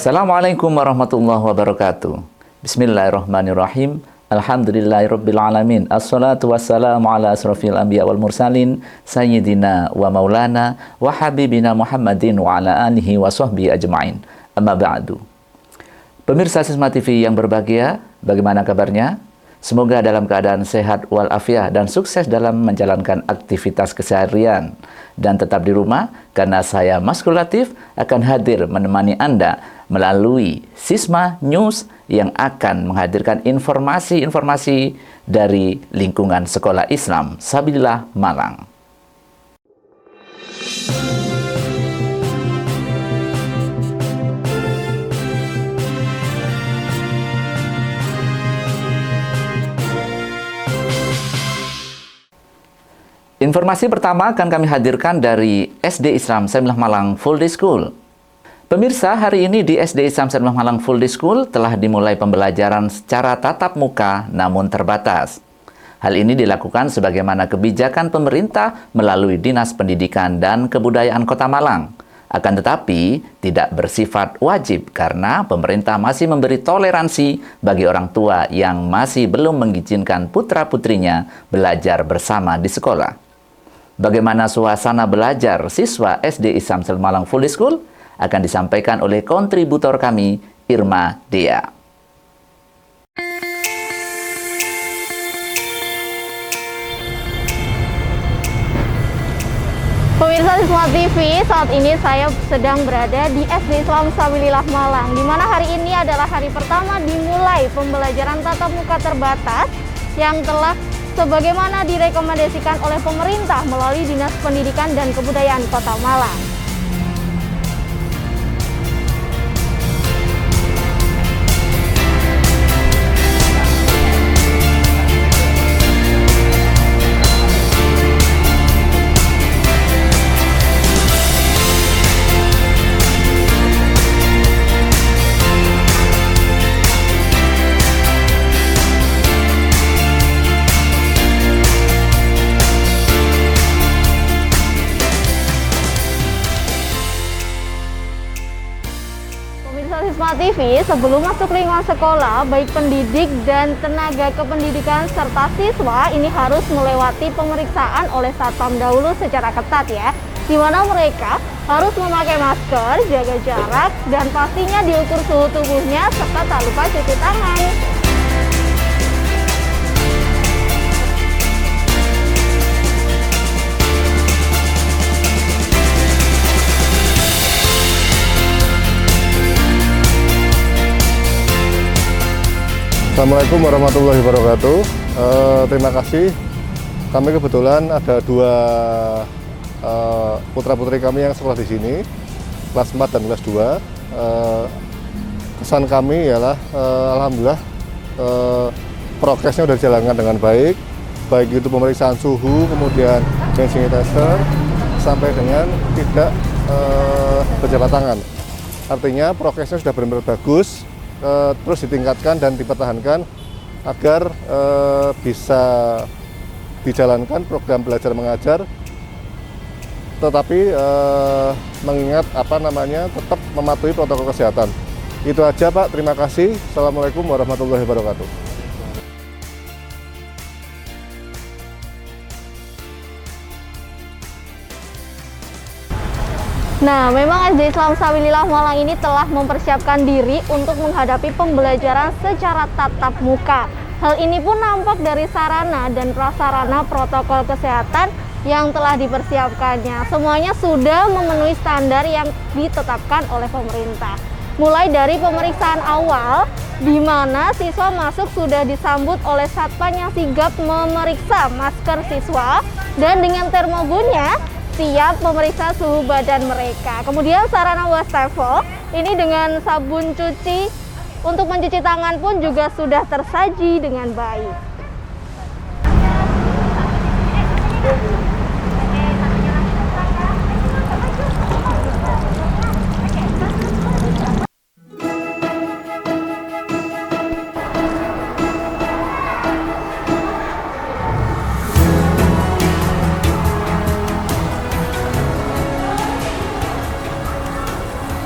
Assalamualaikum warahmatullahi wabarakatuh. Bismillahirrahmanirrahim. Alhamdulillahirabbil alamin. Assalatu wassalamu ala asrofil anbiya wal mursalin sayyidina wa maulana wa habibina Muhammadin wa ala alihi wa sahbihi ajma'in. Amma ba'du. Pemirsa Sisma TV yang berbahagia, bagaimana kabarnya? Semoga dalam keadaan sehat walafiat dan sukses dalam menjalankan aktivitas keseharian. Dan tetap di rumah, karena saya Maskul Latif akan hadir menemani Anda melalui Sisma News yang akan menghadirkan informasi-informasi dari lingkungan Sekolah Islam Sabilillah Malang. Informasi pertama akan kami hadirkan dari SD Islam Sabilillah Malang Full Day School. Pemirsa, hari ini di SD Islam Sabilillah Malang Full Day School telah dimulai pembelajaran secara tatap muka namun terbatas. Hal ini dilakukan sebagaimana kebijakan pemerintah melalui Dinas Pendidikan dan Kebudayaan Kota Malang. Akan tetapi, tidak bersifat wajib karena pemerintah masih memberi toleransi bagi orang tua yang masih belum mengizinkan putra-putrinya belajar bersama di sekolah. Bagaimana suasana belajar siswa SD Islam Sabilillah Malang Full Day School akan disampaikan oleh kontributor kami, Irma Dea. Pemirsa Sisma TV, saat ini saya sedang berada di SD Islam Sabilillah Malang, di mana hari ini adalah hari pertama dimulai pembelajaran tatap muka terbatas yang telah sebagaimana direkomendasikan oleh pemerintah melalui Dinas Pendidikan dan Kebudayaan Kota Malang. Sisma TV, sebelum masuk lingkungan sekolah, baik pendidik dan tenaga kependidikan serta siswa ini harus melewati pemeriksaan oleh Satpam dahulu secara ketat ya, di mana mereka harus memakai masker, jaga jarak, dan pastinya diukur suhu tubuhnya serta tak lupa cuci tangan. Assalamualaikum warahmatullahi wabarakatuh. Terima kasih. Kami kebetulan ada dua putra-putri kami yang sekolah di sini, kelas 4 dan kelas 2. Kesan kami ialah alhamdulillah prokesnya sudah dijalankan dengan baik itu pemeriksaan suhu, kemudian hand sanitizer, sampai dengan tidak berjabat tangan. Artinya prokesnya sudah benar-benar bagus. Terus ditingkatkan dan dipertahankan agar bisa dijalankan program belajar mengajar, tetapi mengingat tetap mematuhi protokol kesehatan. Itu aja Pak, terima kasih. Assalamualaikum warahmatullahi wabarakatuh. Nah, memang SD Islam Sabilillah Malang ini telah mempersiapkan diri untuk menghadapi pembelajaran secara tatap muka. Hal ini pun nampak dari sarana dan prasarana protokol kesehatan yang telah dipersiapkannya. Semuanya sudah memenuhi standar yang ditetapkan oleh pemerintah. Mulai dari pemeriksaan awal, di mana siswa masuk sudah disambut oleh satpam yang sigap memeriksa masker siswa, dan dengan termogunnya siap memeriksa suhu badan mereka. Kemudian sarana wastafel ini dengan sabun cuci untuk mencuci tangan pun juga sudah tersaji dengan baik.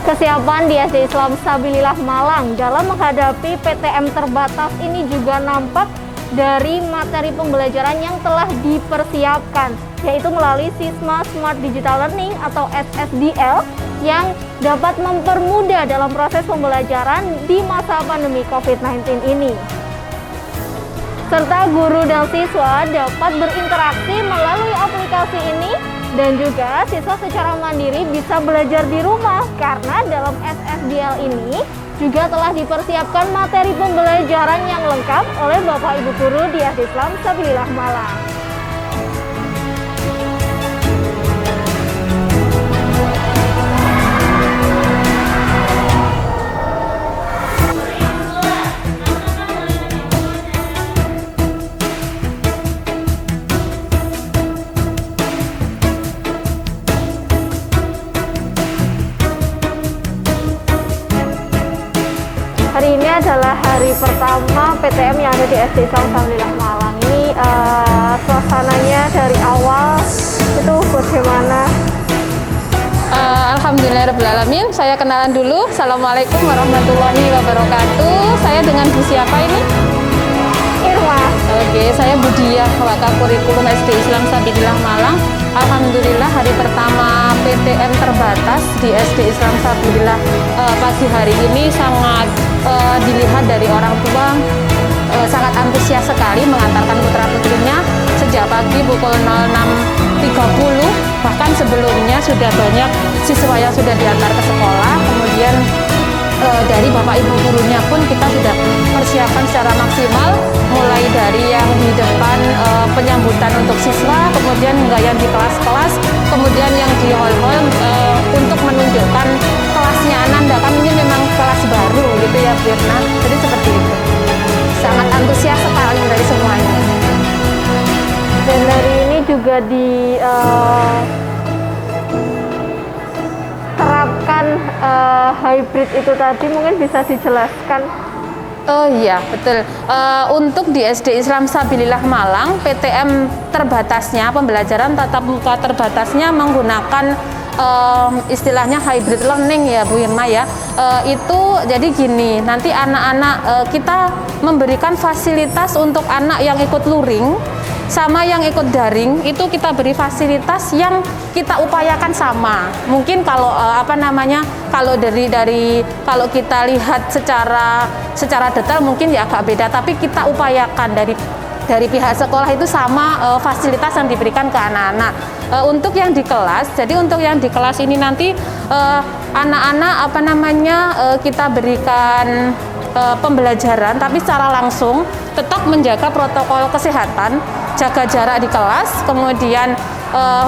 Kesiapan di SD Islam Sabilillah Malang dalam menghadapi PTM terbatas ini juga nampak dari materi pembelajaran yang telah dipersiapkan, yaitu melalui Sisma Smart Digital Learning atau SSDL yang dapat mempermudah dalam proses pembelajaran di masa pandemi COVID-19 ini. Serta guru dan siswa dapat berinteraksi melalui aplikasi ini, dan juga siswa secara mandiri bisa belajar di rumah karena dalam SSDL ini juga telah dipersiapkan materi pembelajaran yang lengkap oleh Bapak Ibu guru di SD Islam Sabilillah Malang. Hari ini adalah hari pertama PTM yang ada di SD Islam Sabilillah Malang. Ini suasananya dari awal itu bagaimana? Alhamdulillahirrahmanirrahim. Saya kenalan dulu. Assalamualaikum warahmatullahi wabarakatuh. Saya dengan Bu siapa ini? Irma. Oke, saya Budiah, Wakil Kurikulum SD Islam Sabilillah Malang. Alhamdulillah hari pertama PTM terbatas di SD Islam Sabilillah pagi hari ini sangat dilihat dari orang tua sangat antusias sekali mengantarkan putra-putrinya sejak pagi pukul 06.30, bahkan sebelumnya sudah banyak siswa yang sudah diantar ke sekolah. Kemudian dari Bapak Ibu gurunya pun kita sudah persiapan secara maksimal, mulai dari yang di depan penyambutan untuk siswa, kemudian hingga yang di kelas-kelas, kemudian yang di hall-hall untuk menunjukkan kelasnya Ananda. Kan ini memang kelas baru gitu ya Bu Irna, jadi seperti itu. Sangat antusias sekali dari semuanya. Dan hari ini juga terapkan hybrid itu tadi, mungkin bisa dijelaskan? Oh iya, betul. Untuk di SD Islam Sabilillah Malang, PTM terbatasnya, pembelajaran tatap muka terbatasnya menggunakan istilahnya hybrid learning ya Bu Irma ya. Itu jadi gini, nanti anak-anak kita memberikan fasilitas untuk anak yang ikut luring sama yang ikut daring, itu kita beri fasilitas yang kita upayakan sama. Mungkin kalau kalau kalau kita lihat secara detail mungkin ya agak beda, tapi kita upayakan dari pihak sekolah itu sama fasilitas yang diberikan ke anak-anak. Untuk yang di kelas, jadi untuk yang di kelas ini nanti anak-anak kita berikan pembelajaran tapi secara langsung, tetap menjaga protokol kesehatan, jaga jarak di kelas. Kemudian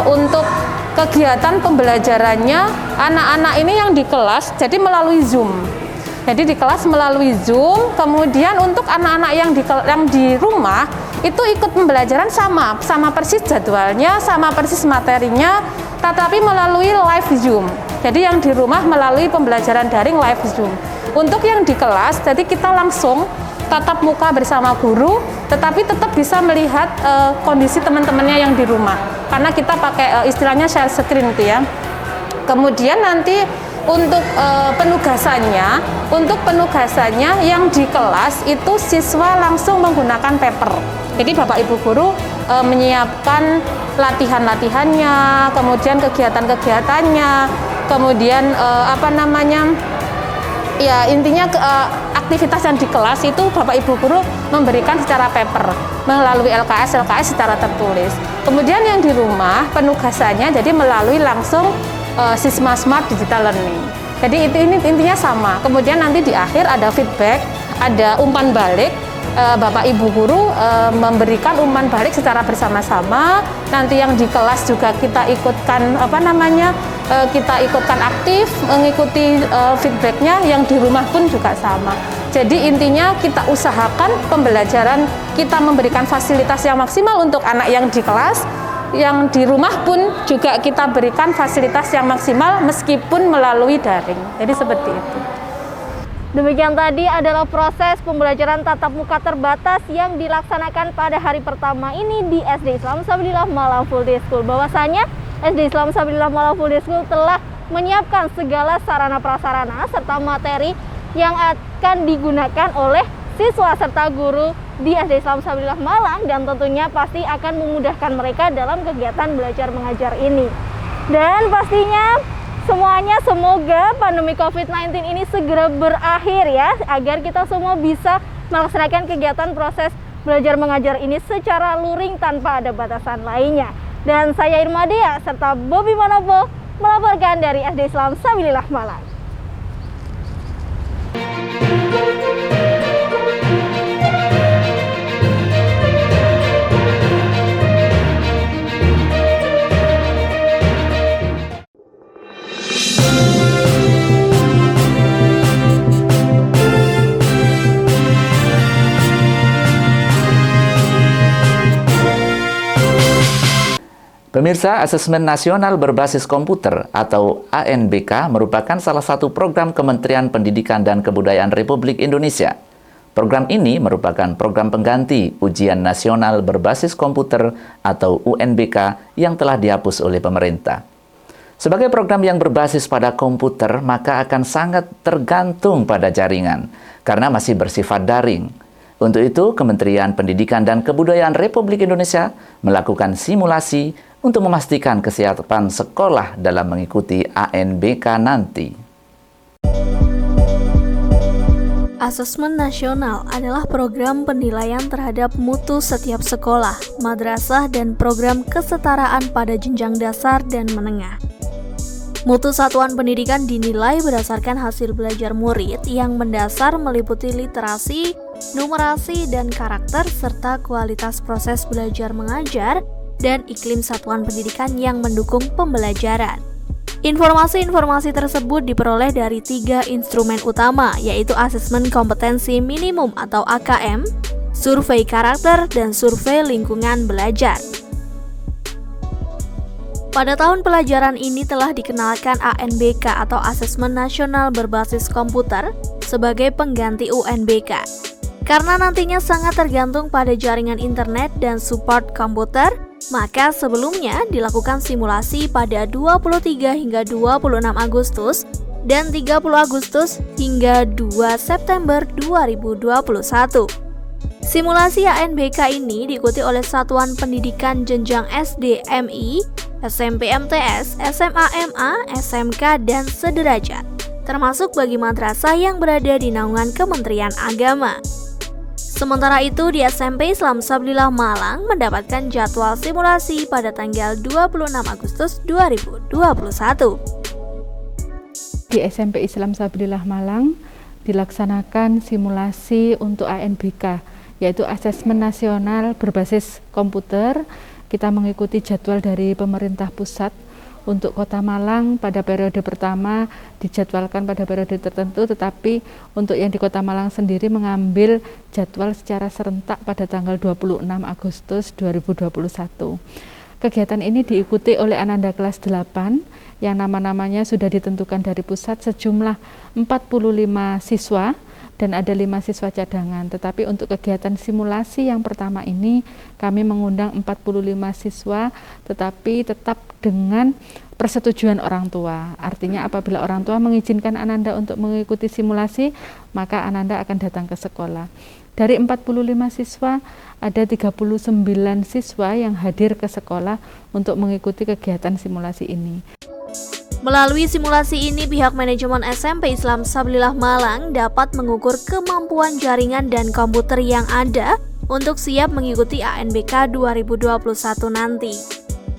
untuk kegiatan pembelajarannya anak-anak ini yang di kelas jadi melalui Zoom. Jadi di kelas melalui Zoom, kemudian untuk anak-anak yang di rumah itu ikut pembelajaran sama persis jadwalnya, sama persis materinya, tetapi melalui live Zoom. Jadi yang di rumah melalui pembelajaran daring live Zoom. Untuk yang di kelas, jadi kita langsung tatap muka bersama guru, tetapi tetap bisa melihat kondisi teman-temannya yang di rumah. Karena kita pakai istilahnya share screen itu ya. Kemudian nanti untuk penugasannya yang di kelas itu siswa langsung menggunakan paper. Jadi Bapak Ibu guru menyiapkan latihan-latihannya, kemudian kegiatan-kegiatannya, kemudian intinya aktivitas yang di kelas itu Bapak Ibu guru memberikan secara paper melalui LKS secara tertulis. Kemudian yang di rumah penugasannya jadi melalui langsung Sisma Smart Digital Learning. Jadi ini intinya sama. Kemudian nanti di akhir ada feedback, ada umpan balik. Bapak Ibu guru memberikan umpan balik secara bersama-sama. Nanti yang di kelas juga kita ikutkan kita ikutkan aktif mengikuti feedbacknya. Yang di rumah pun juga sama. Jadi intinya kita usahakan pembelajaran kita memberikan fasilitas yang maksimal untuk anak yang di kelas. Yang di rumah pun juga kita berikan fasilitas yang maksimal meskipun melalui daring. Jadi seperti itu. Demikian tadi adalah proses pembelajaran tatap muka terbatas yang dilaksanakan pada hari pertama ini di SD Islam Sabilillah Malang Full Day School. Bahwasanya SD Islam Sabilillah Malang Full Day School telah menyiapkan segala sarana prasarana serta materi yang akan digunakan oleh siswa serta guru di SD Islam Sabilillah Malang, dan tentunya pasti akan memudahkan mereka dalam kegiatan belajar mengajar ini. Dan pastinya semuanya semoga pandemi COVID-19 ini segera berakhir ya, agar kita semua bisa melaksanakan kegiatan proses belajar mengajar ini secara luring tanpa ada batasan lainnya. Dan saya Irma Dea serta Bobby Manopo melaporkan dari SD Islam Sabilillah Malang. Pemirsa, Asesmen Nasional Berbasis Komputer atau ANBK merupakan salah satu program Kementerian Pendidikan dan Kebudayaan Republik Indonesia. Program ini merupakan program pengganti Ujian Nasional Berbasis Komputer atau UNBK yang telah dihapus oleh pemerintah. Sebagai program yang berbasis pada komputer, maka akan sangat tergantung pada jaringan karena masih bersifat daring. Untuk itu, Kementerian Pendidikan dan Kebudayaan Republik Indonesia melakukan simulasi untuk memastikan kesiapan sekolah dalam mengikuti ANBK nanti. Asesmen nasional adalah program penilaian terhadap mutu setiap sekolah, madrasah, dan program kesetaraan pada jenjang dasar dan menengah. Mutu satuan pendidikan dinilai berdasarkan hasil belajar murid yang mendasar meliputi literasi, numerasi, dan karakter, serta kualitas proses belajar mengajar, dan iklim satuan pendidikan yang mendukung pembelajaran. Informasi-informasi tersebut diperoleh dari 3 instrumen utama, yaitu Asesmen Kompetensi Minimum atau AKM, Survei Karakter, dan Survei Lingkungan Belajar. Pada tahun pelajaran ini telah dikenalkan ANBK atau Asesmen Nasional Berbasis Komputer sebagai pengganti UNBK. Karena nantinya sangat tergantung pada jaringan internet dan support komputer, maka sebelumnya dilakukan simulasi pada 23 hingga 26 Agustus dan 30 Agustus hingga 2 September 2021. Simulasi ANBK ini diikuti oleh satuan pendidikan jenjang SD MI, SMP MTS, SMA MA, SMK, dan sederajat, termasuk bagi madrasah yang berada di naungan Kementerian Agama. Sementara itu, di SMP Islam Sabilillah Malang mendapatkan jadwal simulasi pada tanggal 26 Agustus 2021. Di SMP Islam Sabilillah Malang dilaksanakan simulasi untuk ANBK, yaitu Asesmen Nasional Berbasis Komputer. Kita mengikuti jadwal dari pemerintah pusat. Untuk Kota Malang pada periode pertama dijadwalkan pada periode tertentu, tetapi untuk yang di Kota Malang sendiri mengambil jadwal secara serentak pada tanggal 26 Agustus 2021. Kegiatan ini diikuti oleh Ananda kelas 8 yang nama-namanya sudah ditentukan dari pusat, sejumlah 45 siswa dan ada 5 siswa cadangan. Tetapi untuk kegiatan simulasi yang pertama ini kami mengundang 45 siswa, tetapi tetap dengan persetujuan orang tua. Artinya apabila orang tua mengizinkan Ananda untuk mengikuti simulasi, maka Ananda akan datang ke sekolah. Dari 45 siswa, ada 39 siswa yang hadir ke sekolah untuk mengikuti kegiatan simulasi ini. Melalui simulasi ini, pihak manajemen SMP Islam Sabilillah Malang dapat mengukur kemampuan jaringan dan komputer yang ada untuk siap mengikuti ANBK 2021 nanti.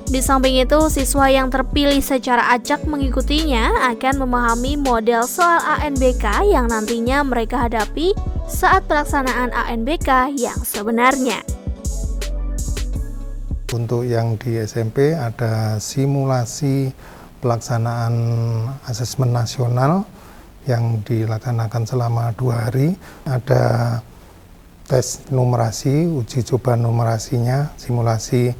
Di samping itu, siswa yang terpilih secara acak mengikutinya akan memahami model soal ANBK yang nantinya mereka hadapi saat pelaksanaan ANBK yang sebenarnya. Untuk yang di SMP ada simulasi pelaksanaan asesmen nasional yang dilaksanakan selama 2 hari. Ada tes numerasi, uji coba numerasinya, simulasi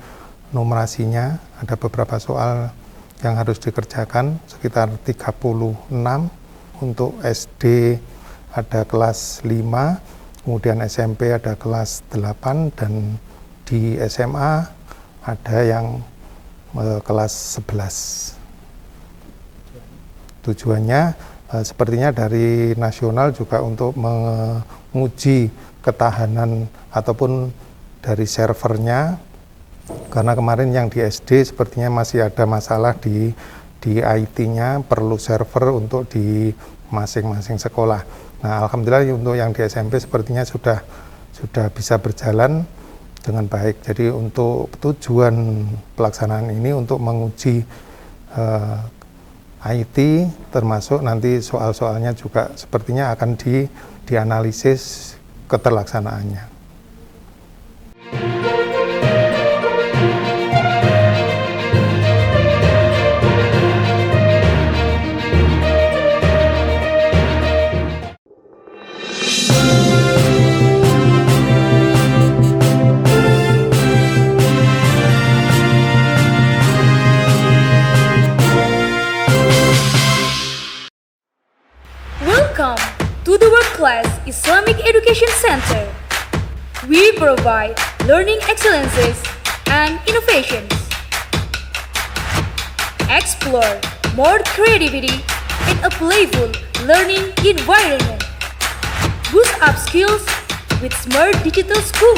numerasinya. Ada beberapa soal yang harus dikerjakan, sekitar 36. Untuk SD ada kelas 5, kemudian SMP ada kelas 8, dan di SMA ada yang kelas 11. Tujuannya sepertinya dari nasional juga untuk menguji ketahanan ataupun dari servernya, karena kemarin yang di SD sepertinya masih ada masalah di IT-nya, perlu server untuk di masing-masing sekolah. Nah, alhamdulillah untuk yang di SMP sepertinya sudah bisa berjalan dengan baik. Jadi untuk tujuan pelaksanaan ini untuk menguji IT, termasuk nanti soal-soalnya juga sepertinya akan dianalisis keterlaksanaannya. Welcome to the World Class Islamic Education Center. We provide learning excellences and innovations. Explore more creativity in a playful learning environment. Boost up skills with smart digital school.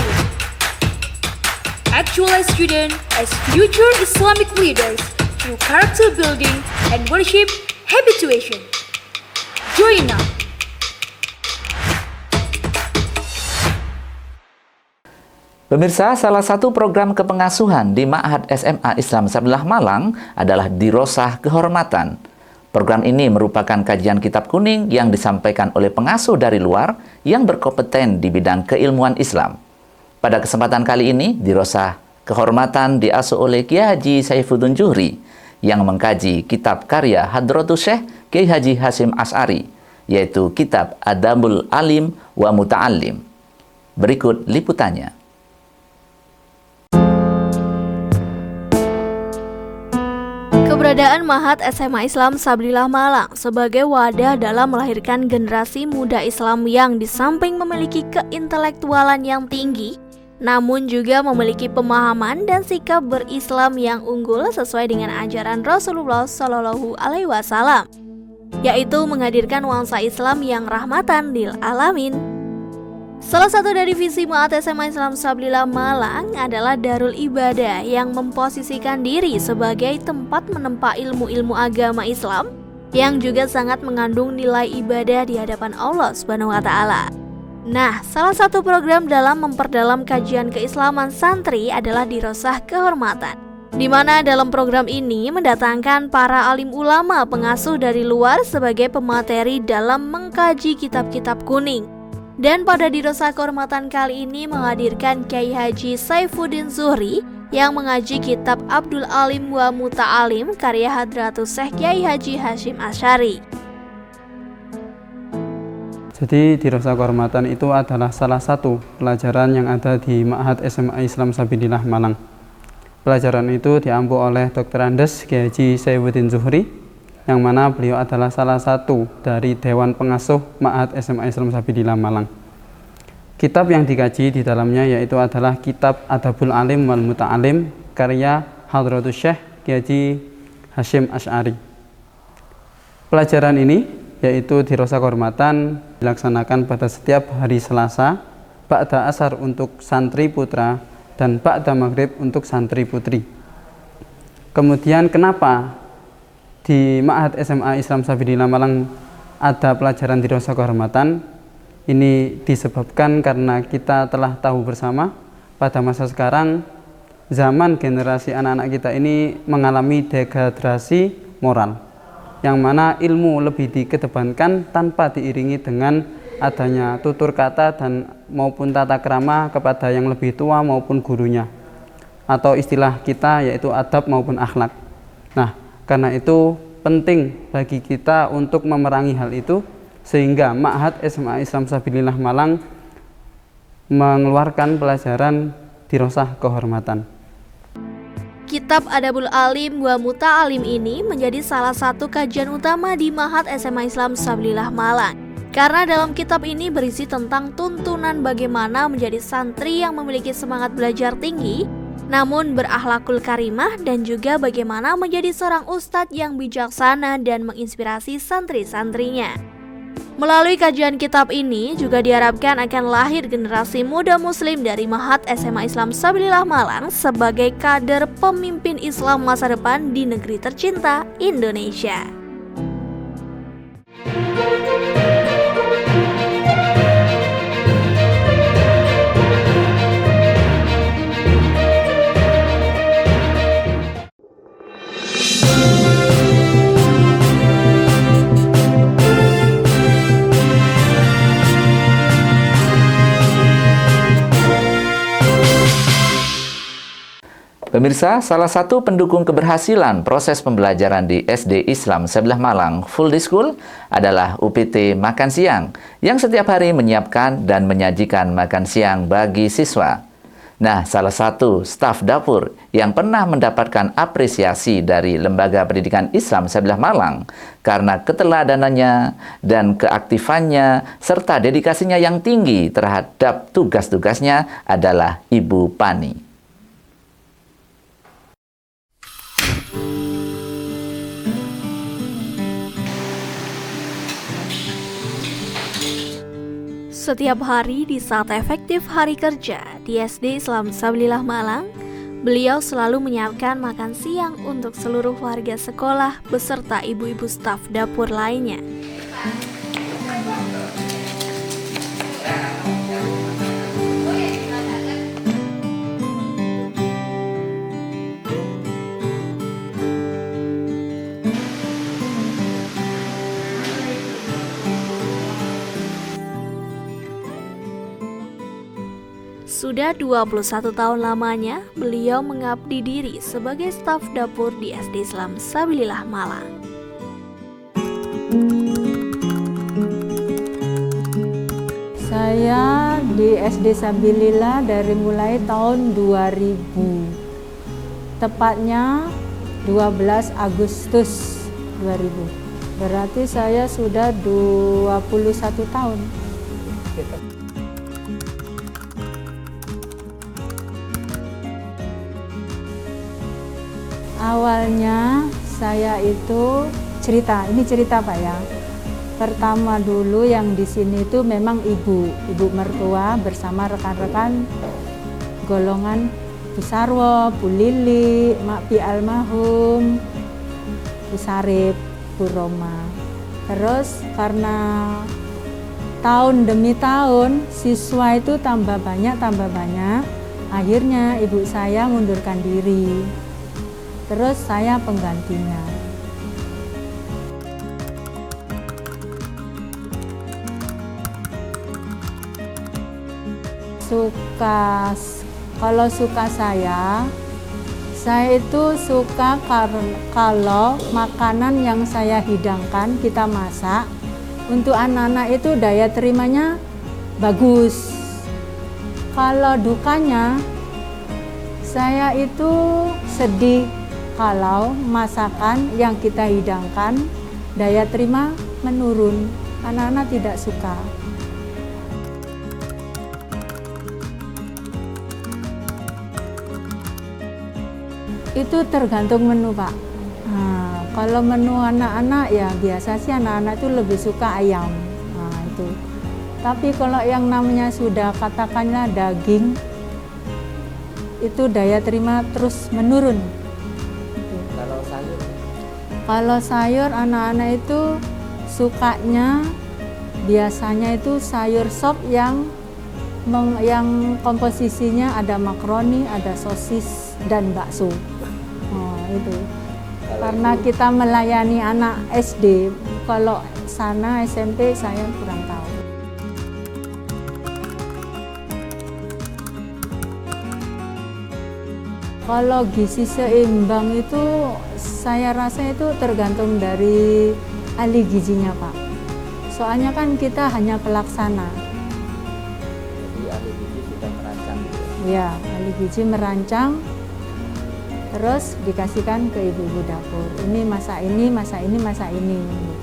Actualize students as future Islamic leaders through character building and worship habituation. Join now. Pemirsa, salah satu program kepengasuhan di Ma'had SMA Islam Sabilillah Malang adalah Dirosah Kehormatan. Program ini merupakan kajian kitab kuning yang disampaikan oleh pengasuh dari luar yang berkompeten di bidang keilmuan Islam. Pada kesempatan kali ini, Dirosah Kehormatan diasuh oleh Kiai Haji Saifuddin Zuhri yang mengkaji kitab karya Hadratus Syekh Kiai Haji Hasyim Asy'ari, yaitu kitab Adabul Alim wa Muta'allim. Berikut liputannya. Keberadaan Ma'had SMA Islam Sabilillah Malang sebagai wadah dalam melahirkan generasi muda Islam yang di samping memiliki keintelektualan yang tinggi, namun juga memiliki pemahaman dan sikap berislam yang unggul sesuai dengan ajaran Rasulullah Shallallahu Alaihi Wasallam, yaitu menghadirkan nuansa Islam yang rahmatan lil alamin. Salah satu dari visi Ma'had SMA Islam Sabilillah Malang adalah darul ibadah yang memposisikan diri sebagai tempat menempa ilmu-ilmu agama Islam yang juga sangat mengandung nilai ibadah di hadapan Allah Subhanahu wa taala. Nah, salah satu program dalam memperdalam kajian keislaman santri adalah Dirosah Kehormatan, di mana dalam program ini mendatangkan para alim ulama pengasuh dari luar sebagai pemateri dalam mengkaji kitab-kitab kuning. Dan pada Dirosah Kehormatan kali ini menghadirkan Kiai Haji Saifuddin Zuhri yang mengaji kitab Abdul Alim wa Muta'alim karya Hadratus Syekh Kiai Haji Hasyim Asy'ari. Jadi Dirosah Kehormatan itu adalah salah satu pelajaran yang ada di Ma'had SMA Islam Sabilillah Malang. Pelajaran itu diampu oleh Dr. Andes Kiai Haji Saifuddin Zuhri, yang mana beliau adalah salah satu dari Dewan Pengasuh Ma'had SMA Islam Sabilillah Malang. Kitab yang dikaji di dalamnya yaitu adalah kitab Adabul Alim wal Muta'alim karya Hadratus Syekh Kiai Haji Hasyim Asy'ari. Pelajaran ini yaitu Dirosah Kehormatan dilaksanakan pada setiap hari Selasa, ba'da asar untuk santri putra dan ba'da maghrib untuk santri putri. Kemudian kenapa di Ma'had SMA Islam Sabilillah Malang ada pelajaran Dirosah Kehormatan? Ini disebabkan karena kita telah tahu bersama pada masa sekarang zaman generasi anak-anak kita ini mengalami degradasi moral, yang mana ilmu lebih dikedepankan tanpa diiringi dengan adanya tutur kata dan maupun tata krama kepada yang lebih tua maupun gurunya, atau istilah kita yaitu adab maupun akhlak. Nah, karena itu penting bagi kita untuk memerangi hal itu, sehingga Ma'had SMA Islam Sabilillah Malang mengeluarkan pelajaran Dirosah Kehormatan. Kitab Adabul Alim wa Muta'alim ini menjadi salah satu kajian utama di Ma'had SMA Islam Sabilillah Malang, karena dalam kitab ini berisi tentang tuntunan bagaimana menjadi santri yang memiliki semangat belajar tinggi namun berakhlakul karimah dan juga bagaimana menjadi seorang ustadz yang bijaksana dan menginspirasi santri-santrinya. Melalui kajian kitab ini juga diharapkan akan lahir generasi muda muslim dari Ma'had SMA Islam Sabilillah Malang sebagai kader pemimpin Islam masa depan di negeri tercinta Indonesia. Pemirsa, salah satu pendukung keberhasilan proses pembelajaran di SD Islam Sabilillah Malang Full Day School adalah UPT Makan Siang yang setiap hari menyiapkan dan menyajikan makan siang bagi siswa. Nah, salah satu staf dapur yang pernah mendapatkan apresiasi dari Lembaga Pendidikan Islam Sabilillah Malang karena keteladanannya dan keaktifannya serta dedikasinya yang tinggi terhadap tugas-tugasnya adalah Ibu Pani. Setiap hari di saat efektif hari kerja di SD Islam Sabilillah Malang, beliau selalu menyiapkan makan siang untuk seluruh warga sekolah beserta ibu-ibu staf dapur lainnya. Sudah 21 tahun lamanya, beliau mengabdi diri sebagai staf dapur di SD Islam Sabilillah Malang. Saya di SD Sabilillah dari mulai tahun 2000. Tepatnya 12 Agustus 2000. Berarti saya sudah 21 tahun. Awalnya saya itu ini cerita Pak ya. Pertama dulu yang di sini itu memang ibu mertua bersama rekan-rekan golongan Bu Sarwo, Bu Lili, Mak Pi almarhum, Bu Sarip, Bu Roma. Terus karena tahun demi tahun siswa itu tambah banyak, akhirnya ibu saya mundurkan diri. Terus saya penggantinya. Kalau suka saya itu suka kalau makanan yang saya hidangkan, kita masak, untuk anak-anak itu daya terimanya bagus. Kalau dukanya, saya itu sedih kalau masakan yang kita hidangkan daya terima menurun, anak-anak tidak suka. Itu tergantung menu Pak. Nah, kalau menu anak-anak ya biasa sih anak-anak itu lebih suka ayam. Nah, itu. Tapi kalau yang namanya sudah katakanlah daging, itu daya terima terus menurun. Kalau sayur anak-anak itu sukanya biasanya itu sayur sop yang komposisinya ada makaroni, ada sosis dan bakso. Itu. Karena kita melayani anak SD, kalau sana SMP saya kurang tahu. Kalau gizi seimbang itu saya rasa itu tergantung dari ahli gizinya Pak. Soalnya kan kita hanya pelaksana. Jadi ahli gizi sudah merancang. Ya, ahli gizi merancang, terus dikasihkan ke ibu-ibu dapur. Ini masak ini, masak ini, masak ini. Gitu.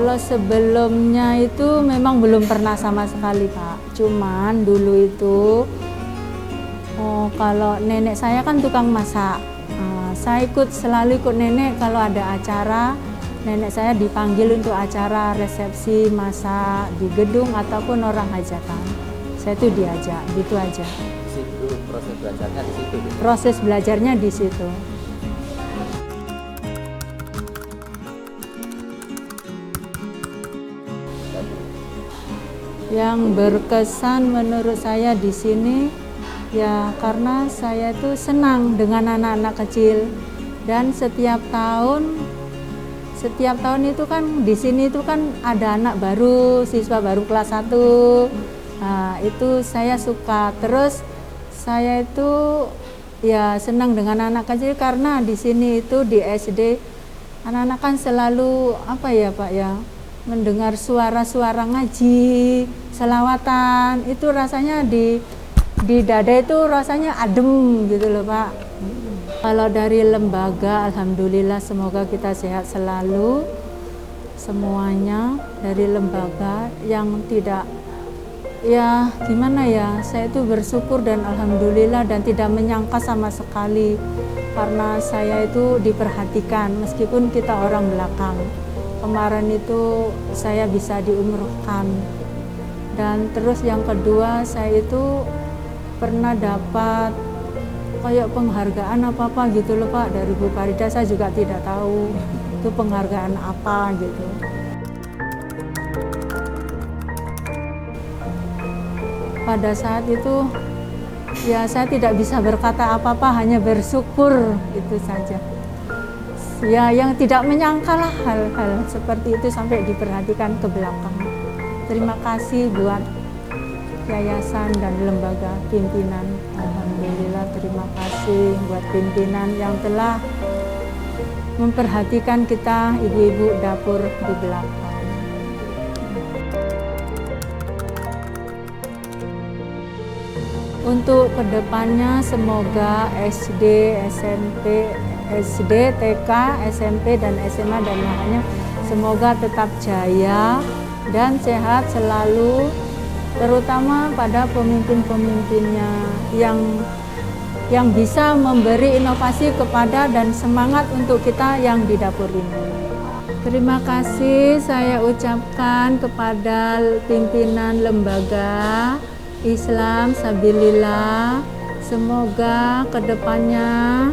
Kalau sebelumnya itu memang belum pernah sama sekali, Pak. Cuman dulu itu, kalau nenek saya kan tukang masak. Saya selalu ikut nenek kalau ada acara. Nenek saya dipanggil untuk acara resepsi masak di gedung ataupun orang hajatan. Saya tuh diajak, gitu aja. Situ proses belajarnya di situ. Proses belajarnya di situ. Yang berkesan menurut saya di sini ya karena saya tuh senang dengan anak-anak kecil dan setiap tahun itu kan di sini itu kan ada anak baru, siswa baru kelas 1. Nah, itu saya suka. Terus saya itu ya senang dengan anak kecil karena di sini itu di SD anak-anak kan selalu apa ya Pak ya, mendengar suara-suara ngaji, selawatan, itu rasanya di dada itu rasanya adem gitu loh Pak. Kalau dari lembaga, alhamdulillah semoga kita sehat selalu semuanya dari lembaga yang tidak ya gimana ya, saya itu bersyukur dan alhamdulillah dan tidak menyangka sama sekali karena saya itu diperhatikan meskipun kita orang belakang. Kemarin itu saya bisa diumrohkan dan terus yang kedua saya itu pernah dapat kayak penghargaan apa gitu loh Pak dari Bu Farida, saya juga tidak tahu itu penghargaan apa gitu. Pada saat itu ya saya tidak bisa berkata apa-apa, hanya bersyukur itu saja. Ya yang tidak menyangka lah hal-hal seperti itu sampai diperhatikan ke belakang. Terima kasih buat yayasan dan lembaga pimpinan. Alhamdulillah terima kasih buat pimpinan yang telah memperhatikan kita ibu-ibu dapur di belakang. Untuk kedepannya semoga SD, SMP, SD, TK, SMP, dan SMA dan lainnya semoga tetap jaya dan sehat selalu, terutama pada pemimpin-pemimpinnya yang bisa memberi inovasi kepada dan semangat untuk kita yang di dapur ini. Terima kasih saya ucapkan kepada pimpinan lembaga Islam Sabilillah, semoga kedepannya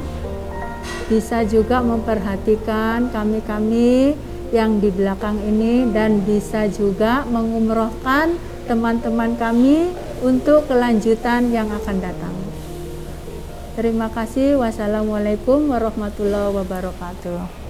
bisa juga memperhatikan kami-kami yang di belakang ini dan bisa juga mengumrohkan teman-teman kami untuk kelanjutan yang akan datang. Terima kasih. Wassalamualaikum warahmatullahi wabarakatuh.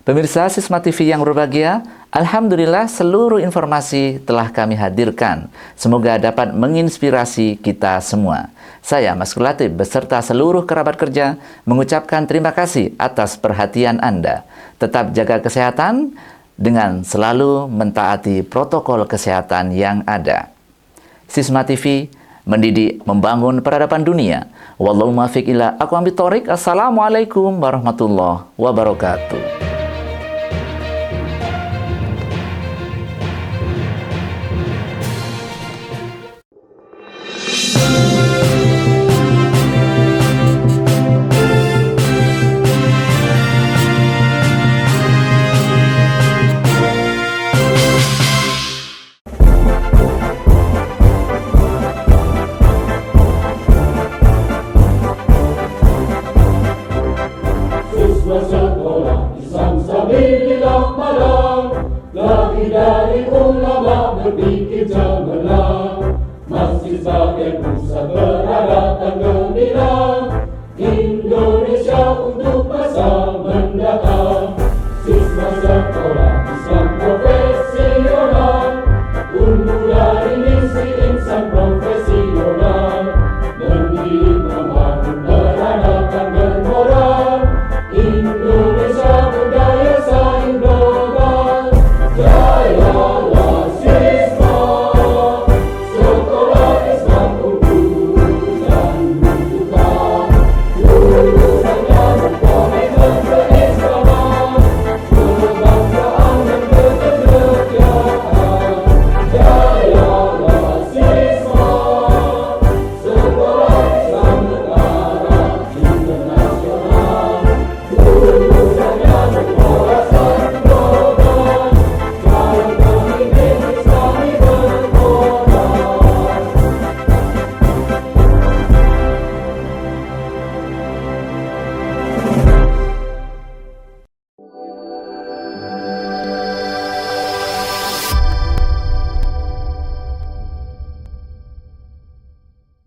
Pemirsa Sisma TV yang berbahagia, alhamdulillah seluruh informasi telah kami hadirkan. Semoga dapat menginspirasi kita semua. Saya Mas Kulatib beserta seluruh kerabat kerja mengucapkan terima kasih atas perhatian Anda. Tetap jaga kesehatan dengan selalu mentaati protokol kesehatan yang ada. Sisma TV mendidik, membangun peradaban dunia. Wallahu muwaffiq ila aqwamit thoriq. Assalamualaikum warahmatullahi wabarakatuh. berpikir cemerlang, masih sebagian pusat berada